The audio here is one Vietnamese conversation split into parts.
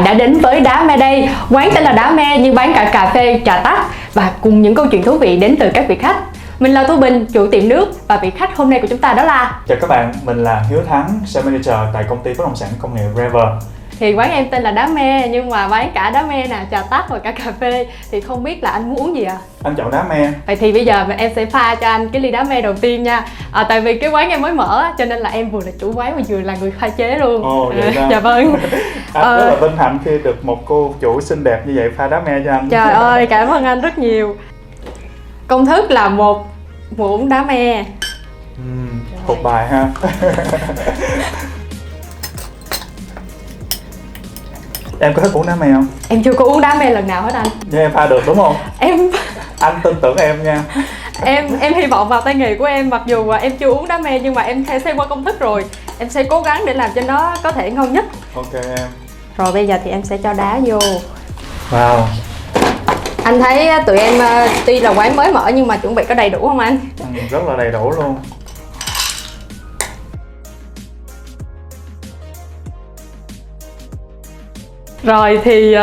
bạn đã đến với Đá Me đây. Quán tên là Đá Me nhưng bán cả cà phê, trà tắc và cùng những câu chuyện thú vị đến từ các vị khách. Mình là Thu Bình, chủ tiệm nước, và vị khách hôm nay của chúng ta đó là... Chào các bạn, mình là Hiếu Thắng, Sales Manager tại công ty bất động sản công nghệ Rever. Thì quán em tên là Đá Me nhưng mà bán cả Đá Me nè, trà tắc và cả cà phê. Thì không biết là anh muốn uống gì ạ? Anh chọn Đá Me. Vậy thì bây giờ em sẽ pha cho anh cái ly Đá Me đầu tiên nha. Tại vì cái quán em mới mở cho nên là em vừa là chủ quán và vừa là người pha chế luôn. Ồ, vậy đó. Dạ vâng. Anh rất là vinh hạnh khi được một cô chủ xinh đẹp như vậy pha Đá Me cho anh. Trời ơi, cảm ơn anh rất nhiều. Công thức là một muỗng Đá Me. Thuộc bài ha. Em có thích uống Đá Me không? Em chưa có uống Đá Me lần nào hết anh. Nhưng em pha được đúng không? Em Anh tin tưởng em nha. em hy vọng vào tay nghề của em, mặc dù em chưa uống Đá Me nhưng mà em xem qua công thức rồi. Em sẽ cố gắng để làm cho nó có thể ngon nhất. Ok em. Rồi bây giờ thì em sẽ cho đá vô. Wow. Anh thấy tụi em tuy là quán mới mở nhưng mà chuẩn bị có đầy đủ không anh? Rất là đầy đủ luôn. Rồi thì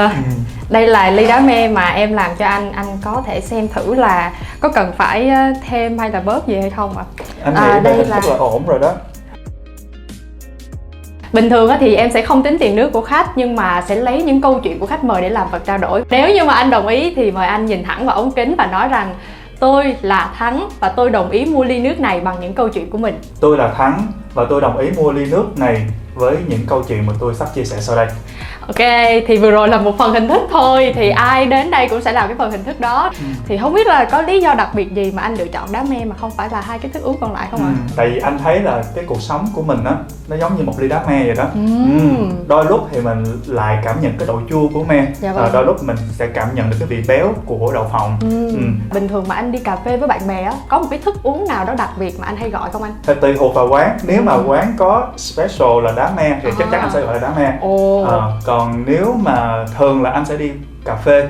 đây là ly Đá Me mà em làm cho anh có thể xem thử là có cần phải thêm hay là bớt gì hay không ạ? Anh nghĩ đây là rất là ổn rồi đó. Bình thường thì em sẽ không tính tiền nước của khách nhưng mà sẽ lấy những câu chuyện của khách mời để làm vật trao đổi. Nếu như mà anh đồng ý thì mời anh nhìn thẳng vào ống kính và nói rằng tôi là Thắng và tôi đồng ý mua ly nước này bằng những câu chuyện của mình. Tôi là Thắng và tôi đồng ý mua ly nước này với những câu chuyện mà tôi sắp chia sẻ sau đây. Ok, thì vừa rồi là một phần hình thức thôi. Thì ai đến đây cũng sẽ làm cái phần hình thức đó. Thì không biết là có lý do đặc biệt gì mà anh lựa chọn Đá Me mà không phải là hai cái thức uống còn lại không ạ? Tại vì anh thấy là cái cuộc sống của mình á, nó giống như một ly Đá Me vậy đó. Đôi lúc thì mình lại cảm nhận cái độ chua của me. Dạ vâng. Đôi lúc mình sẽ cảm nhận được cái vị béo của đậu phộng. Bình thường mà anh đi cà phê với bạn bè á, có một cái thức uống nào đó đặc biệt mà anh hay gọi không anh? Thì tùy thuộc vào quán. Nếu mà quán có special là Đá Me thì chắc chắn anh sẽ gọi là Đá Me. Còn nếu mà thường là anh sẽ đi cà phê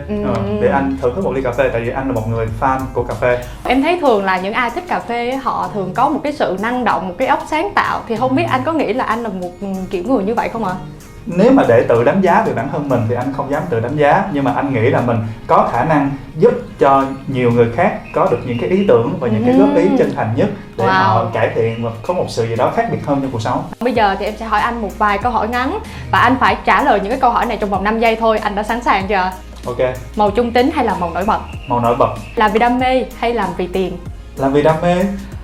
để anh thưởng thức một ly cà phê, tại vì anh là một người fan của cà phê. Em thấy thường là những ai thích cà phê họ thường có một cái sự năng động, một cái óc sáng tạo. Thì không biết anh có nghĩ là anh là một kiểu người như vậy không ạ? Nếu mà để tự đánh giá về bản thân mình thì anh không dám tự đánh giá, nhưng mà anh nghĩ là mình có khả năng giúp cho nhiều người khác có được những cái ý tưởng và những cái góp ý chân thành nhất để họ cải thiện và có một sự gì đó khác biệt hơn trong cuộc sống. Bây giờ thì em sẽ hỏi anh một vài câu hỏi ngắn và anh phải trả lời những cái câu hỏi này trong vòng 5 giây thôi. Anh đã sẵn sàng chưa? Ok. Màu trung tính hay là màu nổi bật? Màu nổi bật. Làm vì đam mê hay làm vì tiền? Làm vì đam mê.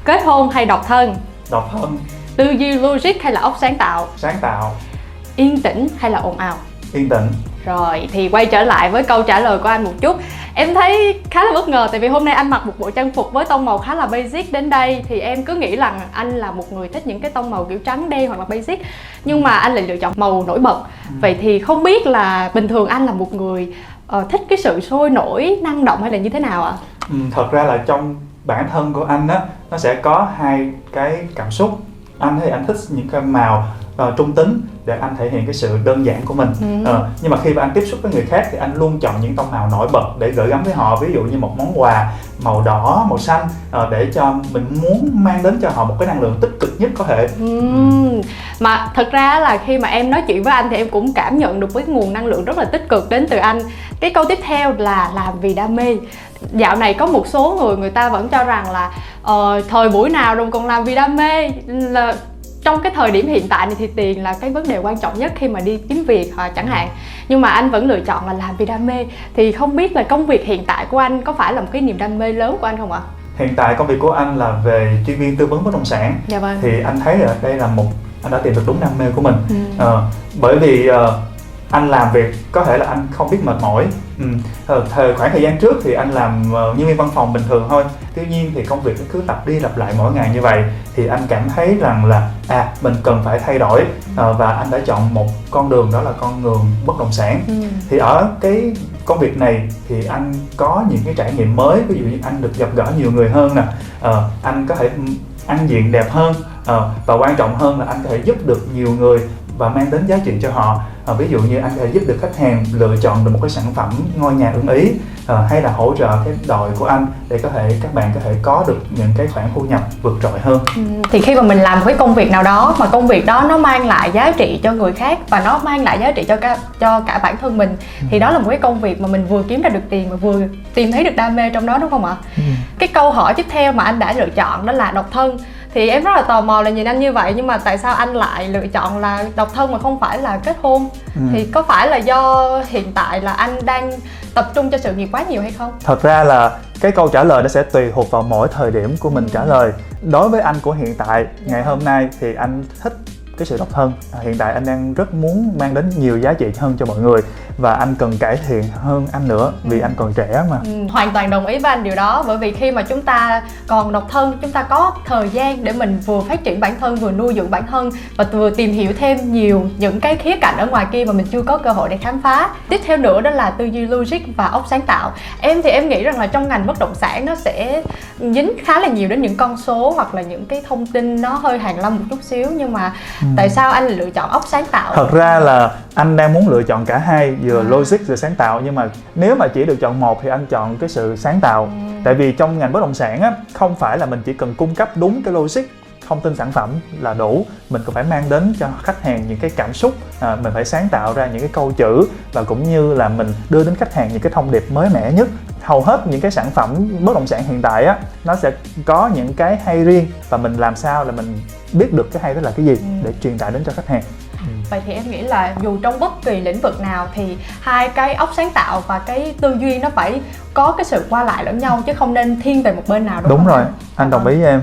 Kết hôn hay độc thân? Độc thân. Tư duy logic hay là óc sáng tạo? Sáng tạo. Yên tĩnh hay là ồn ào? Yên tĩnh. Rồi thì quay trở lại với câu trả lời của anh một chút. Em thấy khá là bất ngờ tại vì hôm nay anh mặc một bộ trang phục với tông màu khá là basic đến đây. Thì em cứ nghĩ rằng anh là một người thích những cái tông màu kiểu trắng đen hoặc là basic. Nhưng mà anh lại lựa chọn màu nổi bật. Vậy thì không biết là bình thường anh là một người thích cái sự sôi nổi, năng động hay là như thế nào ạ? Thật ra là trong bản thân của anh á, nó sẽ có hai cái cảm xúc. Anh thì anh thích những cái màu trung tính để anh thể hiện cái sự đơn giản của mình. Nhưng mà khi mà anh tiếp xúc với người khác thì anh luôn chọn những tông màu nổi bật để gửi gắm với họ, ví dụ như một món quà màu đỏ, màu xanh để cho mình muốn mang đến cho họ một cái năng lượng tích cực nhất có thể. Mà thật ra là khi mà em nói chuyện với anh thì em cũng cảm nhận được cái nguồn năng lượng rất là tích cực đến từ anh. Cái câu tiếp theo là làm vì đam mê. Dạo này có một số người ta vẫn cho rằng là thời buổi nào rồi còn làm vì đam mê, là trong cái thời điểm hiện tại này thì tiền là cái vấn đề quan trọng nhất khi mà đi kiếm việc chẳng hạn. Nhưng mà anh vẫn lựa chọn là làm vì đam mê. Thì không biết là công việc hiện tại của anh có phải là một cái niềm đam mê lớn của anh không ạ? Hiện tại công việc của anh là về chuyên viên tư vấn bất động sản. Dạ vâng. Thì anh thấy là đây là anh đã tìm được đúng đam mê của mình. Bởi vì anh làm việc có thể là anh không biết mệt mỏi. Khoảng thời gian trước thì anh làm nhân viên văn phòng bình thường thôi. Tuy nhiên thì công việc nó cứ lặp đi lặp lại mỗi ngày như vậy thì anh cảm thấy rằng là mình cần phải thay đổi, và anh đã chọn một con đường, đó là con đường bất động sản. Thì ở cái công việc này thì anh có những cái trải nghiệm mới, ví dụ như anh được gặp gỡ nhiều người hơn nè, anh có thể ăn diện đẹp hơn, và quan trọng hơn là anh có thể giúp được nhiều người và mang đến giá trị cho họ. Ví dụ như anh có thể giúp được khách hàng lựa chọn được một cái sản phẩm ngôi nhà ưng ý, hay là hỗ trợ cái đội của anh để các bạn có thể có được những cái khoản thu nhập vượt trội hơn. Thì khi mà mình làm một cái công việc nào đó mà công việc đó nó mang lại giá trị cho người khác và nó mang lại giá trị cho cả bản thân mình, thì đó là một cái công việc mà mình vừa kiếm ra được tiền mà vừa tìm thấy được đam mê trong đó, đúng không ạ? Cái câu hỏi tiếp theo mà anh đã lựa chọn đó là độc thân. Thì em rất là tò mò là nhìn anh như vậy, nhưng mà tại sao anh lại lựa chọn là độc thân mà không phải là kết hôn? Thì có phải là do hiện tại là anh đang tập trung cho sự nghiệp quá nhiều hay không? Thật ra là cái câu trả lời nó sẽ tùy thuộc vào mỗi thời điểm của mình trả lời. Đối với anh của hiện tại, ngày hôm nay thì anh thích cái sự độc thân. Hiện tại anh đang rất muốn mang đến nhiều giá trị hơn cho mọi người và anh cần cải thiện hơn anh nữa vì anh còn trẻ mà. Hoàn toàn đồng ý với anh điều đó, bởi vì khi mà chúng ta còn độc thân, chúng ta có thời gian để mình vừa phát triển bản thân, vừa nuôi dưỡng bản thân và vừa tìm hiểu thêm nhiều những cái khía cạnh ở ngoài kia mà mình chưa có cơ hội để khám phá. Tiếp theo nữa đó là tư duy logic và óc sáng tạo. Em thì em nghĩ rằng là trong ngành bất động sản nó sẽ dính khá là nhiều đến những con số hoặc là những cái thông tin nó hơi hàn lâm một chút xíu, nhưng mà tại sao anh lựa chọn óc sáng tạo? Thật ra là anh đang muốn lựa chọn cả hai, vừa logic vừa sáng tạo, nhưng mà nếu mà chỉ được chọn một thì anh chọn cái sự sáng tạo. Tại vì trong ngành bất động sản á, không phải là mình chỉ cần cung cấp đúng cái logic thông tin sản phẩm là đủ, mình còn phải mang đến cho khách hàng những cái cảm xúc, mình phải sáng tạo ra những cái câu chữ và cũng như là mình đưa đến khách hàng những cái thông điệp mới mẻ nhất. Hầu hết những cái sản phẩm bất động sản hiện tại á, nó sẽ có những cái hay riêng và mình làm sao là mình biết được cái hay đó là cái gì để truyền tải đến cho khách hàng. Vậy thì em nghĩ là dù trong bất kỳ lĩnh vực nào thì hai cái óc sáng tạo và cái tư duy nó phải có cái sự qua lại lẫn nhau chứ không nên thiên về một bên nào, đúng rồi, anh đồng ý với em.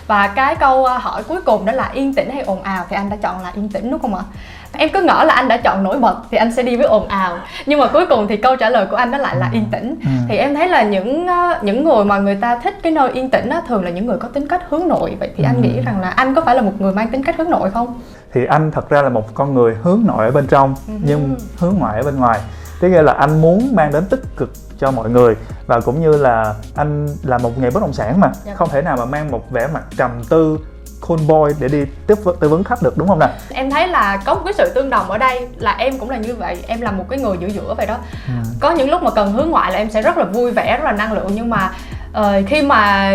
Và cái câu hỏi cuối cùng đó là yên tĩnh hay ồn ào, thì anh đã chọn là yên tĩnh đúng không ạ? Em cứ ngỡ là anh đã chọn nổi bật thì anh sẽ đi với ồn ào, nhưng mà cuối cùng thì câu trả lời của anh đó lại là yên tĩnh. Thì em thấy là những người mà người ta thích cái nơi yên tĩnh đó thường là những người có tính cách hướng nội. Vậy thì anh nghĩ rằng là anh có phải là một người mang tính cách hướng nội không? Thì anh thật ra là một con người hướng nội ở bên trong nhưng hướng ngoại ở bên ngoài. Thế nghĩa là anh muốn mang đến tích cực cho mọi người và cũng như là anh là một nghề bất động sản mà không thể nào mà mang một vẻ mặt trầm tư cool boy để đi tư vấn khách được, đúng không nào? Em thấy là có một cái sự tương đồng ở đây là em cũng là như vậy, em là một cái người giữa giữa vậy đó. Có những lúc mà cần hướng ngoại là em sẽ rất là vui vẻ, rất là năng lượng, nhưng mà khi mà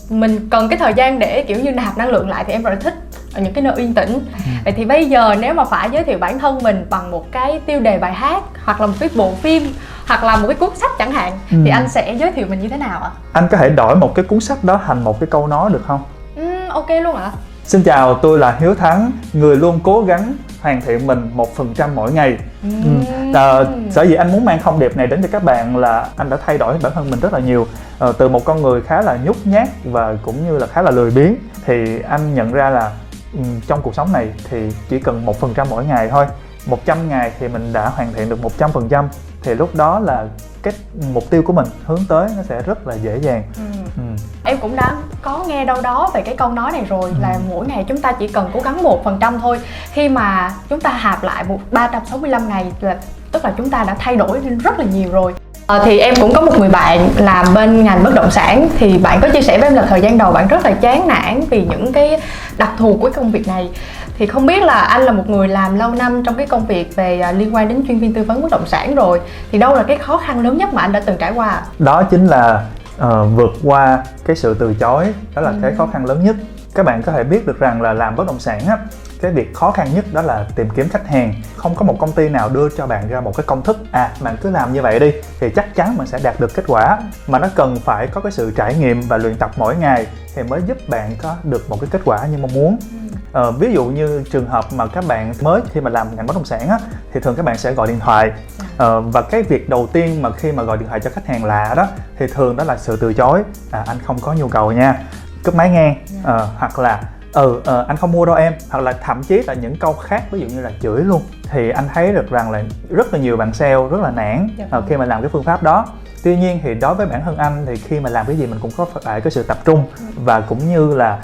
mình cần cái thời gian để kiểu như nạp năng lượng lại thì em rất là thích ở những cái nơi yên tĩnh. Vậy thì bây giờ nếu mà phải giới thiệu bản thân mình bằng một cái tiêu đề bài hát hoặc là một cái bộ phim hoặc là một cái cuốn sách chẳng hạn, thì anh sẽ giới thiệu mình như thế nào ạ? Anh có thể đổi một cái cuốn sách đó thành một cái câu nói được không? Ok luôn ạ. Xin chào, tôi là Hiếu Thắng, người luôn cố gắng hoàn thiện mình 1% mỗi ngày. Sở dĩ anh muốn mang thông điệp này đến cho các bạn là anh đã thay đổi bản thân mình rất là nhiều. Từ một con người khá là nhút nhát và cũng như là khá là lười biếng, thì anh nhận ra là trong cuộc sống này thì chỉ cần 1% mỗi ngày thôi. 100 ngày thì mình đã hoàn thiện được 100%, thì lúc đó là cái mục tiêu của mình hướng tới nó sẽ rất là dễ dàng. Em cũng đã có nghe đâu đó về cái câu nói này rồi, là mỗi ngày chúng ta chỉ cần cố gắng 1% thôi. Khi mà chúng ta hạp lại 365 ngày là tức là chúng ta đã thay đổi rất là nhiều rồi. Thì em cũng có một người bạn làm bên ngành bất động sản, thì bạn có chia sẻ với em là thời gian đầu bạn rất là chán nản vì những cái đặc thù của công việc này. Thì không biết là anh là một người làm lâu năm trong cái công việc về liên quan đến chuyên viên tư vấn bất động sản rồi, thì đâu là cái khó khăn lớn nhất mà anh đã từng trải qua? Đó chính là vượt qua cái sự từ chối, đó là cái khó khăn lớn nhất. Các bạn có thể biết được rằng là làm bất động sản á, cái việc khó khăn nhất đó là tìm kiếm khách hàng. Không có một công ty nào đưa cho bạn ra một cái công thức bạn cứ làm như vậy đi thì chắc chắn mình sẽ đạt được kết quả, mà nó cần phải có cái sự trải nghiệm và luyện tập mỗi ngày thì mới giúp bạn có được một cái kết quả như mong muốn. Ví dụ như trường hợp mà các bạn mới khi mà làm ngành bất động sản á, thì thường các bạn sẽ gọi điện thoại, và cái việc đầu tiên mà khi mà gọi điện thoại cho khách hàng lạ đó thì thường đó là sự từ chối. Anh không có nhu cầu nha, cúp máy nghe, hoặc là anh không mua đâu em, hoặc là thậm chí là những câu khác, ví dụ như là chửi luôn. Thì anh thấy được rằng là rất là nhiều bạn sale rất là nản khi mà làm cái phương pháp đó. Tuy nhiên thì đối với bản thân anh thì khi mà làm cái gì mình cũng có phải có sự tập trung và cũng như là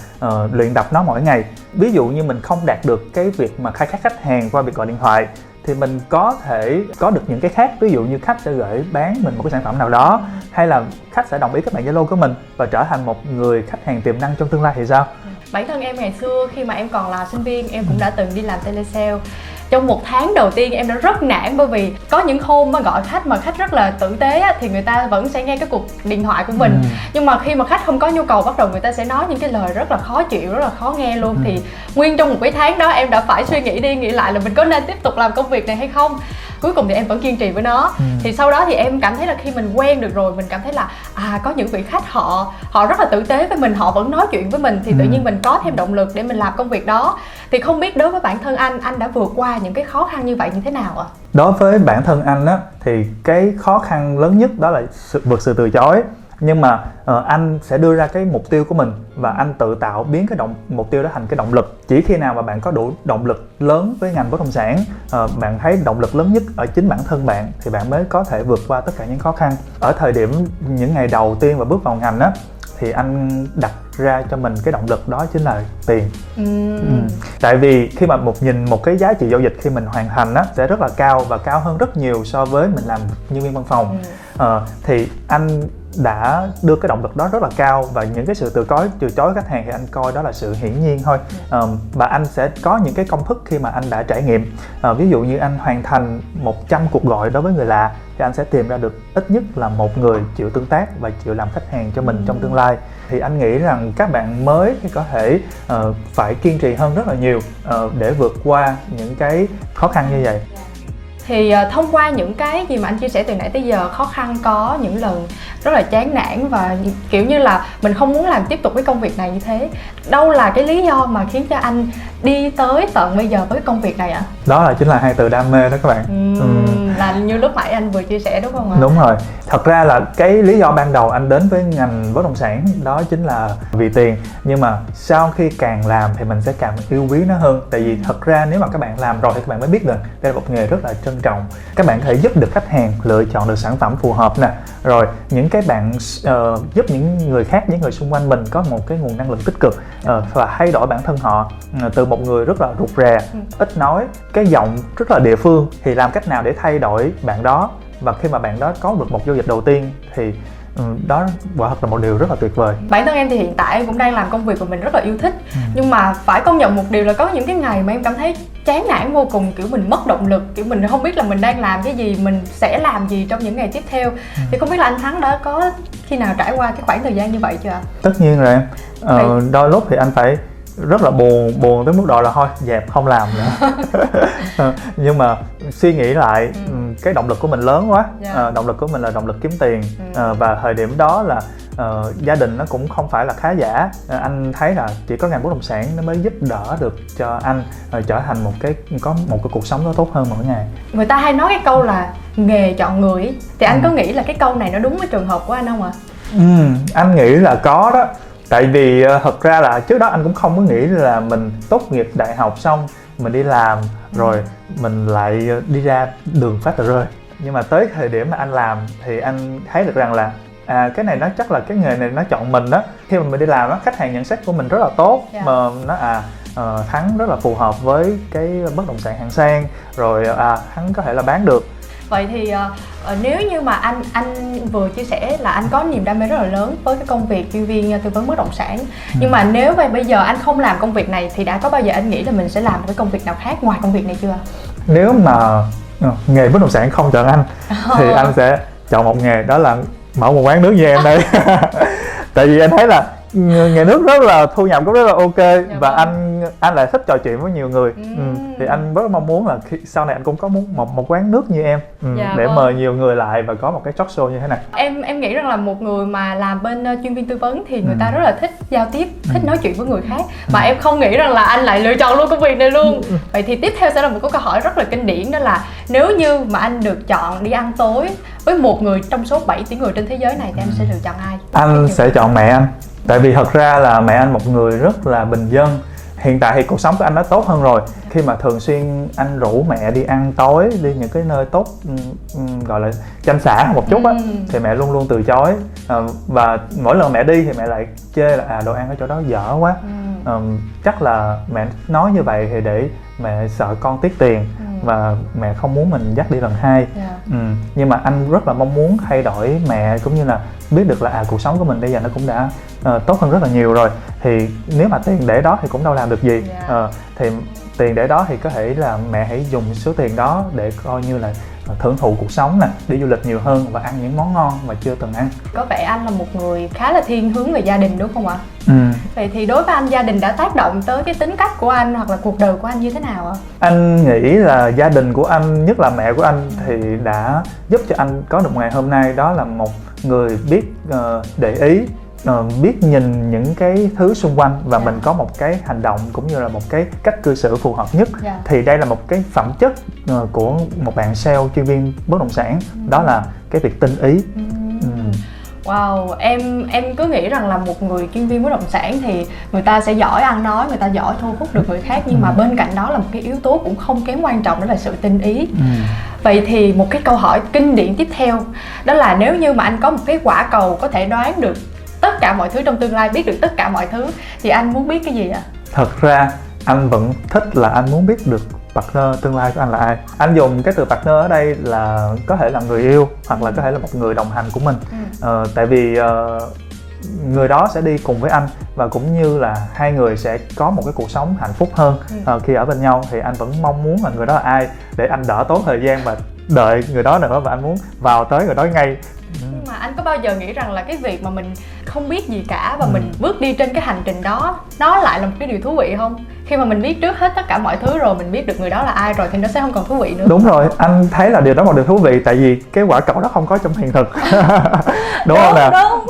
luyện tập nó mỗi ngày. Ví dụ như mình không đạt được cái việc mà khai thác khách hàng qua việc gọi điện thoại thì mình có thể có được những cái khác. Ví dụ như khách sẽ gửi bán mình một cái sản phẩm nào đó, hay là khách sẽ đồng ý kết bạn Zalo của mình và trở thành một người khách hàng tiềm năng trong tương lai thì sao? Bản thân em ngày xưa khi mà em còn là sinh viên, em cũng đã từng đi làm telesale. trong 1 tháng đầu tiên em đã rất nản, bởi vì có những hôm mà gọi khách mà khách rất là tử tế á, thì người ta vẫn sẽ nghe cái cuộc điện thoại của mình. Nhưng mà khi mà khách không có nhu cầu, bắt đầu người ta sẽ nói những cái lời rất là khó chịu, rất là khó nghe luôn. Thì nguyên trong một cái tháng đó em đã phải suy nghĩ đi nghĩ lại là mình có nên tiếp tục làm công việc này hay không. Cuối cùng thì em vẫn kiên trì với nó. Thì sau đó thì em cảm thấy là khi mình quen được rồi, mình cảm thấy là có những vị khách họ rất là tử tế với mình, họ vẫn nói chuyện với mình, thì tự nhiên mình có thêm động lực để mình làm công việc đó. Thì không biết đối với bản thân anh đã vượt qua những cái khó khăn như vậy như thế nào ạ? Đối với bản thân anh á, thì cái khó khăn lớn nhất đó là vượt sự từ chối. Nhưng mà anh sẽ đưa ra cái mục tiêu của mình và anh tự tạo biến cái mục tiêu đó thành cái động lực. Chỉ khi nào mà bạn có đủ động lực lớn với ngành bất động sản, bạn thấy động lực lớn nhất ở chính bản thân bạn, thì bạn mới có thể vượt qua tất cả những khó khăn. Ở thời điểm những ngày đầu tiên và bước vào ngành á, thì anh đặt ra cho mình cái động lực đó chính là tiền. Tại vì khi mà nhìn một cái giá trị giao dịch khi mình hoàn thành á, sẽ rất là cao và cao hơn rất nhiều so với mình làm nhân viên văn phòng. Thì anh đã đưa cái động lực đó rất là cao, và những cái sự từ chối khách hàng thì anh coi đó là sự hiển nhiên thôi. Và anh sẽ có những cái công thức khi mà anh đã trải nghiệm. Ví dụ như anh hoàn thành 100 cuộc gọi đối với người lạ, thì anh sẽ tìm ra được ít nhất là một người chịu tương tác và chịu làm khách hàng cho mình trong tương lai. Thì anh nghĩ rằng các bạn mới thì có thể phải kiên trì hơn rất là nhiều để vượt qua những cái khó khăn như vậy. Thì thông qua những cái gì mà anh chia sẻ từ nãy tới giờ, khó khăn có những lần rất là chán nản và kiểu như là mình không muốn làm tiếp tục cái công việc này như thế. Đâu là cái lý do mà khiến cho anh đi tới tận bây giờ với công việc này ạ? Đó chính là 2 từ đam mê đó các bạn. Là như lúc nãy anh vừa chia sẻ đúng không ạ? Đúng rồi. Thật ra là cái lý do ban đầu anh đến với ngành bất động sản đó chính là vì tiền. Nhưng mà sau khi càng làm thì mình sẽ càng yêu quý nó hơn. Tại vì thật ra nếu mà các bạn làm rồi thì các bạn mới biết được đây là một nghề rất là trân trọng. Các bạn có thể giúp được khách hàng lựa chọn được sản phẩm phù hợp nè. Rồi những cái bạn giúp những người khác, những người xung quanh mình có một cái nguồn năng lượng tích cực và thay đổi bản thân họ từ một người rất là rụt rè, ít nói, cái giọng rất là địa phương, thì làm cách nào để thay đổi bạn đó. Và khi mà bạn đó có được một giao dịch đầu tiên thì đó quả thật là một điều rất là tuyệt vời. Bản thân em thì hiện tại em cũng đang làm công việc của mình rất là yêu thích. Nhưng mà phải công nhận một điều là có những cái ngày mà em cảm thấy chán nản vô cùng, kiểu mình mất động lực, kiểu mình không biết là mình đang làm cái gì, mình sẽ làm gì trong những ngày tiếp theo. Thì không biết là anh Thắng đã có khi nào trải qua cái khoảng thời gian như vậy chưa ạ? Tất nhiên rồi em. Đôi lúc thì anh phải rất là buồn tới mức độ là thôi dẹp không làm nữa. Nhưng mà suy nghĩ lại, cái động lực của mình lớn quá. Động lực của mình là động lực kiếm tiền. Và thời điểm đó là gia đình nó cũng không phải là khá giả. Anh thấy là chỉ có ngành bất động sản nó mới giúp đỡ được cho anh trở thành có một cái cuộc sống nó tốt hơn mỗi ngày. Người ta hay nói cái câu là nghề chọn người ấy. Thì anh có nghĩ là cái câu này nó đúng với trường hợp của anh không ạ? Anh nghĩ là có đó. Tại vì thật ra là trước đó anh cũng không có nghĩ là mình tốt nghiệp đại học xong mình đi làm rồi mình lại đi ra đường phát tờ rơi. Nhưng mà tới thời điểm mà anh làm thì anh thấy được rằng là cái này nó chắc là cái nghề này nó chọn mình đó. Khi mà mình đi làm đó, khách hàng nhận xét của mình rất là tốt. Mà nó Thắng rất là phù hợp với cái bất động sản hạng sang, rồi Thắng có thể là bán được. Vậy thì nếu như mà anh vừa chia sẻ là anh có niềm đam mê rất là lớn với cái công việc chuyên viên tư vấn bất động sản, nhưng mà nếu bây giờ anh không làm công việc này thì đã có bao giờ anh nghĩ là mình sẽ làm một cái công việc nào khác ngoài công việc này chưa? Nếu mà nghề bất động sản không chọn anh thì anh sẽ chọn một nghề, đó là mở một quán nước như em đây. Tại vì anh thấy là nghề nước rất là thu nhập cũng rất là ok. Và anh lại thích trò chuyện với nhiều người. Thì anh rất mong muốn là sau này anh cũng có một quán nước như em, để mời nhiều người lại và có một cái talk show như thế này. Em nghĩ rằng là một người mà làm bên chuyên viên tư vấn thì người ta rất là thích giao tiếp, thích nói chuyện với người khác. Mà em không nghĩ rằng là anh lại lựa chọn luôn công việc này luôn. Vậy thì tiếp theo sẽ là một câu hỏi rất là kinh điển, đó là nếu như mà anh được chọn đi ăn tối với một người trong số 7 tỷ người trên thế giới này thì anh sẽ lựa chọn ai? Anh sẽ chọn mẹ anh. Tại vì thật ra là mẹ anh một người rất là bình dân. Hiện tại thì cuộc sống của anh đã tốt hơn rồi. Khi mà thường xuyên anh rủ mẹ đi ăn tối, đi những cái nơi tốt, gọi là chanh xã một chút á, thì mẹ luôn luôn từ chối. Và mỗi lần mẹ đi thì mẹ lại chê là đồ ăn ở chỗ đó dở quá. Chắc là mẹ nói như vậy thì để mẹ sợ con tiếc tiền và mẹ không muốn mình dắt đi lần hai. Nhưng mà anh rất là mong muốn thay đổi mẹ, cũng như là biết được là cuộc sống của mình bây giờ nó cũng đã tốt hơn rất là nhiều rồi. Thì nếu mà tiền để đó thì cũng đâu làm được gì. Thì tiền để đó thì có thể là mẹ hãy dùng số tiền đó để coi như là thưởng thụ cuộc sống nè, đi du lịch nhiều hơn và ăn những món ngon mà chưa từng ăn. Có vẻ anh là một người khá là thiên hướng về gia đình đúng không ạ? Vậy thì đối với anh, gia đình đã tác động tới cái tính cách của anh hoặc là cuộc đời của anh như thế nào ạ? Anh nghĩ là gia đình của anh, nhất là mẹ của anh thì đã giúp cho anh có được ngày hôm nay. Đó là một người biết để ý, biết nhìn những cái thứ xung quanh và mình có một cái hành động cũng như là một cái cách cư xử phù hợp nhất. Thì đây là một cái phẩm chất của một bạn sale chuyên viên bất động sản, đó là cái việc tinh ý. Wow, em cứ nghĩ rằng là một người chuyên viên bất động sản thì người ta sẽ giỏi ăn nói, người ta giỏi thu hút được người khác, nhưng mà bên cạnh đó là một cái yếu tố cũng không kém quan trọng, đó là sự tinh ý. Vậy thì một cái câu hỏi kinh điển tiếp theo, đó là nếu như mà anh có một cái quả cầu có thể đoán được tất cả mọi thứ trong tương lai, biết được tất cả mọi thứ, thì anh muốn biết cái gì ạ? Thật ra anh vẫn thích là anh muốn biết được partner tương lai của anh là ai. Anh dùng cái từ partner ở đây là có thể là người yêu hoặc là có thể là một người đồng hành của mình. Tại vì người đó sẽ đi cùng với anh và cũng như là hai người sẽ có một cái cuộc sống hạnh phúc hơn khi ở bên nhau. Thì anh vẫn mong muốn là người đó là ai để anh đỡ tốn thời gian và đợi người đó nữa, và anh muốn vào tới người đó ngay. Nhưng mà anh có bao giờ nghĩ rằng là cái việc mà mình không biết gì cả và mình bước đi trên cái hành trình đó, nó lại là một cái điều thú vị không? Khi mà mình biết trước hết tất cả mọi thứ rồi, mình biết được người đó là ai rồi thì nó sẽ không còn thú vị nữa. Đúng rồi, anh thấy là điều đó một điều thú vị, tại vì cái quả cầu đó không có trong hiện thực. Đúng không nào?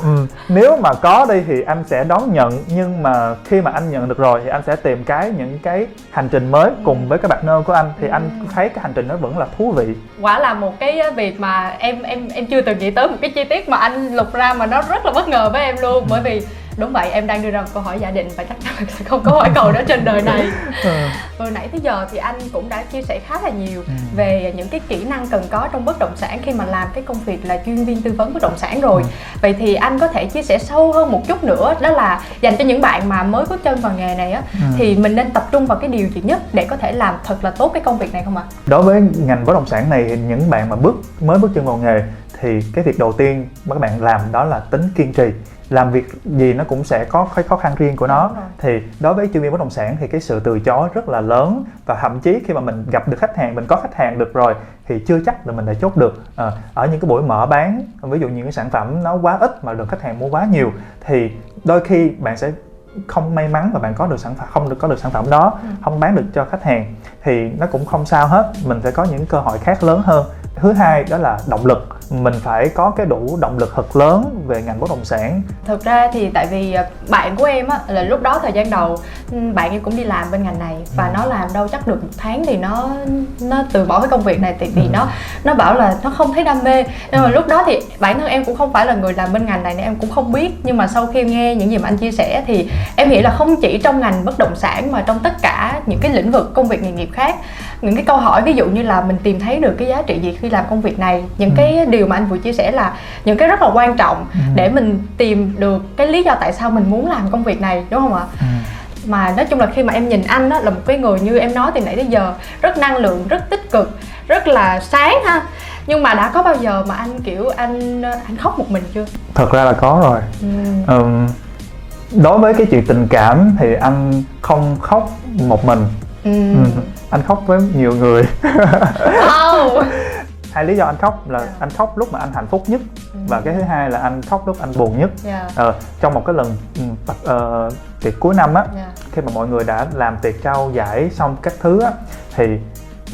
Nếu mà có đi thì anh sẽ đón nhận, nhưng mà khi mà anh nhận được rồi thì anh sẽ tìm những cái hành trình mới cùng với các partner của anh, thì anh thấy cái hành trình đó vẫn là thú vị. Quả là một cái việc mà em chưa từng nghĩ tới một cái chi tiết mà anh lục ra mà nó rất là bất ngờ với em luôn. Bởi vì đúng vậy, em đang đưa ra một câu hỏi giả định và chắc chắn là sẽ không có quả cầu đó trên đời này. Từ nãy tới giờ thì anh cũng đã chia sẻ khá là nhiều về những cái kỹ năng cần có trong bất động sản khi mà làm cái công việc là chuyên viên tư vấn bất động sản rồi. Vậy thì anh có thể chia sẻ sâu hơn một chút nữa, đó là dành cho những bạn mà mới bước chân vào nghề này á, thì mình nên tập trung vào cái điều gì nhất để có thể làm thật là tốt cái công việc này không ạ? Đối với ngành bất động sản này thì những bạn mà mới bước chân vào nghề thì cái việc đầu tiên mà các bạn làm đó là tính kiên trì. Làm việc gì nó cũng sẽ có cái khó khăn riêng của nó. Thì đối với chuyên viên bất động sản thì cái sự từ chối rất là lớn, và thậm chí khi mà mình gặp được khách hàng, mình có khách hàng được rồi thì chưa chắc là mình đã chốt được. Ở những cái buổi mở bán, ví dụ những cái sản phẩm nó quá ít mà lượng khách hàng mua quá nhiều, thì đôi khi bạn sẽ không may mắn và bạn có được sản phẩm, không có được sản phẩm đó, không bán được cho khách hàng, thì nó cũng không sao hết, mình sẽ có những cơ hội khác lớn hơn. Thứ hai đó là động lực, mình phải có cái đủ động lực thật lớn về ngành bất động sản. Thực ra thì tại vì bạn của em á, là lúc đó thời gian đầu bạn em cũng đi làm bên ngành này và nó làm đâu chắc được 1 tháng thì nó từ bỏ cái công việc này, thì nó bảo là nó không thấy đam mê. Nhưng mà lúc đó thì bản thân em cũng không phải là người làm bên ngành này nên em cũng không biết, nhưng mà sau khi em nghe những gì mà anh chia sẻ thì em nghĩ là không chỉ trong ngành bất động sản mà trong tất cả những cái lĩnh vực công việc nghề nghiệp khác, những cái câu hỏi ví dụ như là mình tìm thấy được cái giá trị gì khi làm công việc này, những cái điều mà anh vừa chia sẻ là những cái rất là quan trọng để mình tìm được cái lý do tại sao mình muốn làm công việc này, đúng không ạ? Mà nói chung là khi mà em nhìn anh đó là một cái người như em nói từ nãy tới giờ, rất năng lượng, rất tích cực, rất là sáng ha. Nhưng mà đã có bao giờ mà anh kiểu anh khóc một mình chưa? Thật ra là có rồi. Đối với cái chuyện tình cảm thì anh không khóc một mình. Anh khóc với nhiều người. Hai lý do anh khóc là anh khóc lúc mà anh hạnh phúc nhất, và cái thứ hai là anh khóc lúc anh buồn nhất. Trong một cái lần tiệc cuối năm á, khi mà mọi người đã làm tiệc trao giải xong các thứ á, thì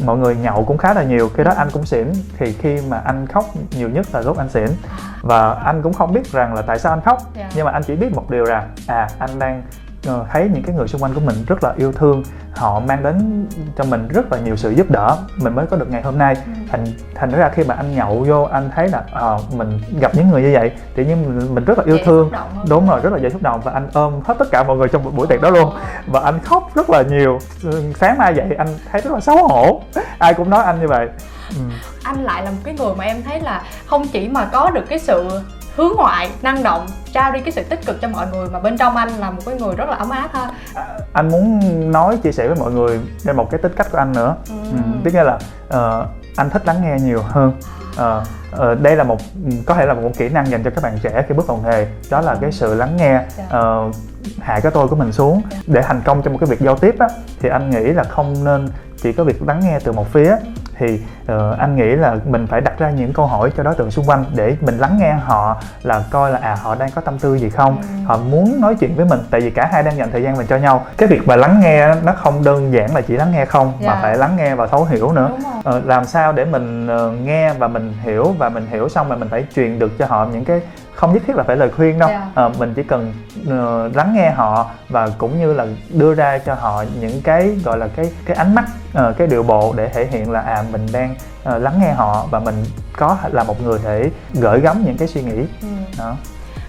mọi người nhậu cũng khá là nhiều, cái đó anh cũng xỉn. Thì khi mà anh khóc nhiều nhất là lúc anh xỉn, và anh cũng không biết rằng là tại sao anh khóc, nhưng mà anh chỉ biết một điều là anh đang thấy những cái người xung quanh của mình rất là yêu thương, họ mang đến cho mình rất là nhiều sự giúp đỡ, mình mới có được ngày hôm nay. Thành ra khi mà anh nhậu vô, anh thấy là mình gặp những người như vậy tự nhiên mình rất là yêu thương. Đúng rồi, rất là dễ xúc động, và anh ôm hết tất cả mọi người trong buổi tiệc đó luôn, và anh khóc rất là nhiều. Sáng mai dậy anh thấy rất là xấu hổ, ai cũng nói anh như vậy. Anh lại là một cái người mà em thấy là không chỉ mà có được cái sự hướng ngoại, năng động, trao đi cái sự tích cực cho mọi người, mà bên trong anh là một cái người rất là ấm áp ha. Anh muốn chia sẻ với mọi người về một cái tính cách của anh nữa. Tức là anh thích lắng nghe nhiều hơn. Đây là có thể là một kỹ năng dành cho các bạn trẻ khi bước vào nghề, đó là cái sự lắng nghe. hạ cái tôi của mình xuống. Để thành công trong một cái việc giao tiếp á, thì anh nghĩ là không nên chỉ có việc lắng nghe từ một phía. Thì anh nghĩ là mình phải đặt ra những câu hỏi cho đối tượng xung quanh để mình lắng nghe họ, là coi là họ đang có tâm tư gì không, họ muốn nói chuyện với mình, tại vì cả hai đang dành thời gian mình cho nhau. Cái việc mà lắng nghe nó không đơn giản là chỉ lắng nghe không, mà phải lắng nghe và thấu hiểu nữa. Làm sao để mình nghe và mình hiểu, và mình hiểu xong mà mình phải truyền được cho họ những cái, không nhất thiết là phải lời khuyên đâu. Mình chỉ cần lắng nghe họ và cũng như là đưa ra cho họ những cái gọi là cái ánh mắt, cái điệu bộ để thể hiện là mình đang lắng nghe họ và mình có là một người để gửi gắm những cái suy nghĩ. Đó.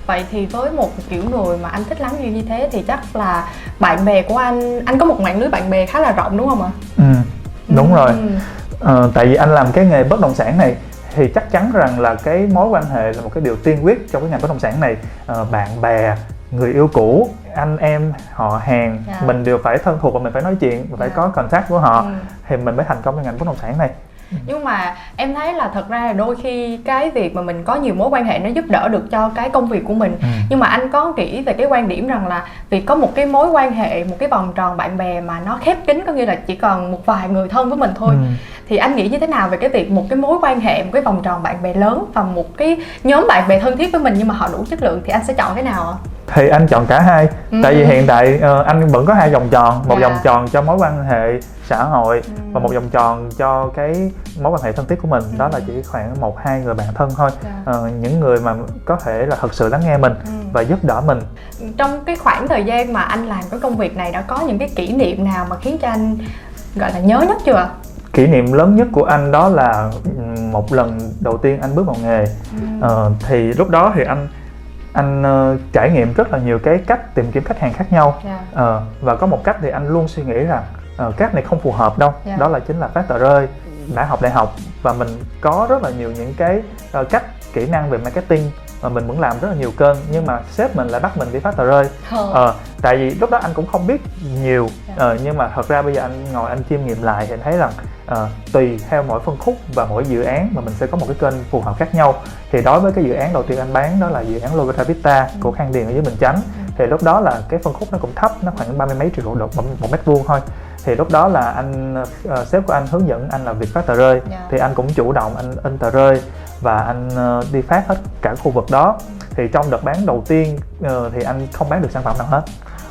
Vậy thì với một kiểu người mà anh thích lắng nghe như thế thì chắc là bạn bè của anh có một mạng lưới bạn bè khá là rộng đúng không ạ? Đúng rồi. Tại vì anh làm cái nghề bất động sản này thì chắc chắn rằng là cái mối quan hệ là một cái điều tiên quyết trong cái ngành bất động sản này. Bạn bè, người yêu cũ, anh em, họ hàng, mình đều phải thân thuộc và mình phải nói chuyện, mình phải có contact của họ thì mình mới thành công trong ngành bất động sản này. Nhưng mà em thấy là thật ra là đôi khi cái việc mà mình có nhiều mối quan hệ nó giúp đỡ được cho cái công việc của mình. Nhưng mà anh có nghĩ về cái quan điểm rằng là việc có một cái mối quan hệ, một cái vòng tròn bạn bè mà nó khép kín, có nghĩa là chỉ còn một vài người thân với mình thôi, thì anh nghĩ như thế nào về cái việc một cái mối quan hệ, một cái vòng tròn bạn bè lớn và một cái nhóm bạn bè thân thiết với mình nhưng mà họ đủ chất lượng, thì anh sẽ chọn cái nào ạ? Thì anh chọn cả hai. Tại vì hiện tại anh vẫn có hai vòng tròn, một vòng tròn cho mối quan hệ xã hội và một vòng tròn cho cái mối quan hệ thân thiết của mình. Đó là chỉ khoảng 1-2 người bạn thân thôi. Những người mà có thể là thật sự lắng nghe mình và giúp đỡ mình. Trong cái khoảng thời gian mà anh làm cái công việc này, đã có những cái kỷ niệm nào mà khiến cho anh gọi là nhớ nhất chưa? Kỷ niệm lớn nhất của anh đó là một lần đầu tiên anh bước vào nghề. Thì lúc đó thì anh trải nghiệm rất là nhiều cái cách tìm kiếm khách hàng khác nhau. Và có một cách thì anh luôn suy nghĩ rằng cách này không phù hợp đâu. Đó là chính là phát tờ rơi. Đã học đại học và mình có rất là nhiều những cái cách, kỹ năng về marketing mà mình vẫn làm rất là nhiều kênh, nhưng mà sếp mình lại bắt mình đi phát tờ rơi. Tại vì lúc đó anh cũng không biết nhiều, nhưng mà thật ra bây giờ anh ngồi anh chiêm nghiệm lại thì anh thấy rằng tùy theo mỗi phân khúc và mỗi dự án mà mình sẽ có một cái kênh phù hợp khác nhau. Thì đối với cái dự án đầu tiên anh bán, đó là dự án Logota Vista của Khang Điền ở dưới Bình Chánh, thì lúc đó là cái phân khúc nó cũng thấp, nó khoảng 30 mấy triệu đồng một mét vuông thôi. Thì lúc đó là sếp của anh hướng dẫn anh là việc phát tờ rơi. Thì anh cũng chủ động anh in tờ rơi và anh đi phát hết cả khu vực đó. Thì trong đợt bán đầu tiên thì anh không bán được sản phẩm nào hết,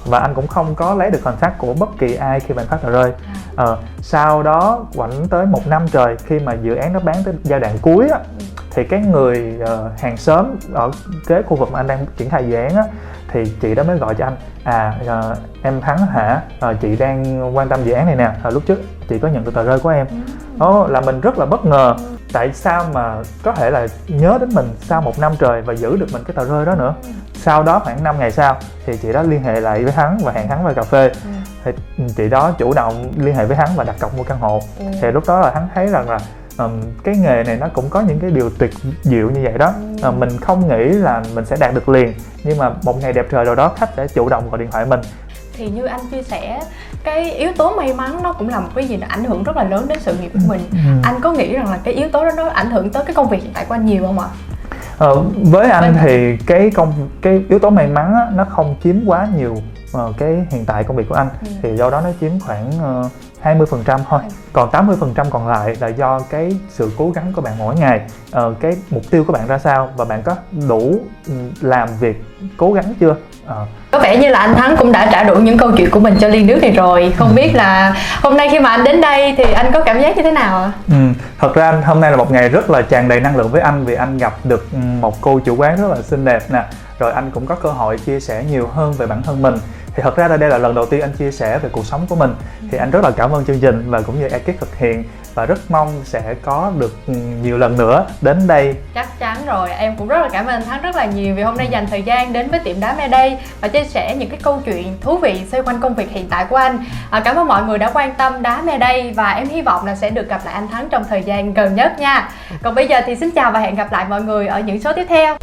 và anh cũng không có lấy được contact của bất kỳ ai khi mà anh phát tờ rơi. Sau đó khoảng tới 1 năm trời, khi mà dự án nó bán tới giai đoạn cuối á, thì cái người hàng xóm ở kế khu vực mà anh đang triển khai dự án á, thì chị đó mới gọi cho anh: em Thắng hả, chị đang quan tâm dự án này nè, lúc trước chị có nhận được tờ rơi của em. Đó là mình rất là bất ngờ, tại sao mà có thể là nhớ đến mình sau 1 năm trời và giữ được mình cái tờ rơi đó nữa. Sau đó khoảng 5 ngày sau thì chị đó liên hệ lại với Thắng và hẹn Thắng vào cà phê. Thì chị đó chủ động liên hệ với Thắng và đặt cọc mua căn hộ. Thì lúc đó là Thắng thấy rằng là cái nghề này nó cũng có những cái điều tuyệt diệu như vậy đó. Mình không nghĩ là mình sẽ đạt được liền, nhưng mà một ngày đẹp trời rồi đó, khách sẽ chủ động gọi điện thoại mình. Thì như anh chia sẻ, cái yếu tố may mắn nó cũng là một cái gì nó ảnh hưởng rất là lớn đến sự nghiệp của mình. Anh có nghĩ rằng là cái yếu tố đó nó ảnh hưởng tới cái công việc hiện tại của anh nhiều không ạ? Với anh thì cái yếu tố may mắn á, nó không chiếm quá nhiều cái hiện tại công việc của anh. Thì do đó nó chiếm khoảng 20% thôi. Còn 80% còn lại là do cái sự cố gắng của bạn mỗi ngày, cái mục tiêu của bạn ra sao và bạn có đủ làm việc cố gắng chưa. Có vẻ như là anh Thắng cũng đã trả đủ những câu chuyện của mình cho ly nước này rồi. Không biết là hôm nay khi mà anh đến đây thì anh có cảm giác như thế nào ạ? Thật ra hôm nay là một ngày rất là tràn đầy năng lượng với anh, vì anh gặp được một cô chủ quán rất là xinh đẹp nè. Rồi anh cũng có cơ hội chia sẻ nhiều hơn về bản thân mình. Thì thật ra đây là lần đầu tiên anh chia sẻ về cuộc sống của mình. Thì anh rất là cảm ơn chương trình và cũng như ekip thực hiện, và rất mong sẽ có được nhiều lần nữa đến đây. Chắc chắn rồi, em cũng rất là cảm ơn anh Thắng rất là nhiều vì hôm nay dành thời gian đến với tiệm đá Mayday và chia sẻ những cái câu chuyện thú vị xoay quanh công việc hiện tại của anh. Cảm ơn mọi người đã quan tâm đá Mayday và em hy vọng là sẽ được gặp lại anh Thắng trong thời gian gần nhất nha. Còn bây giờ thì xin chào và hẹn gặp lại mọi người ở những số tiếp theo.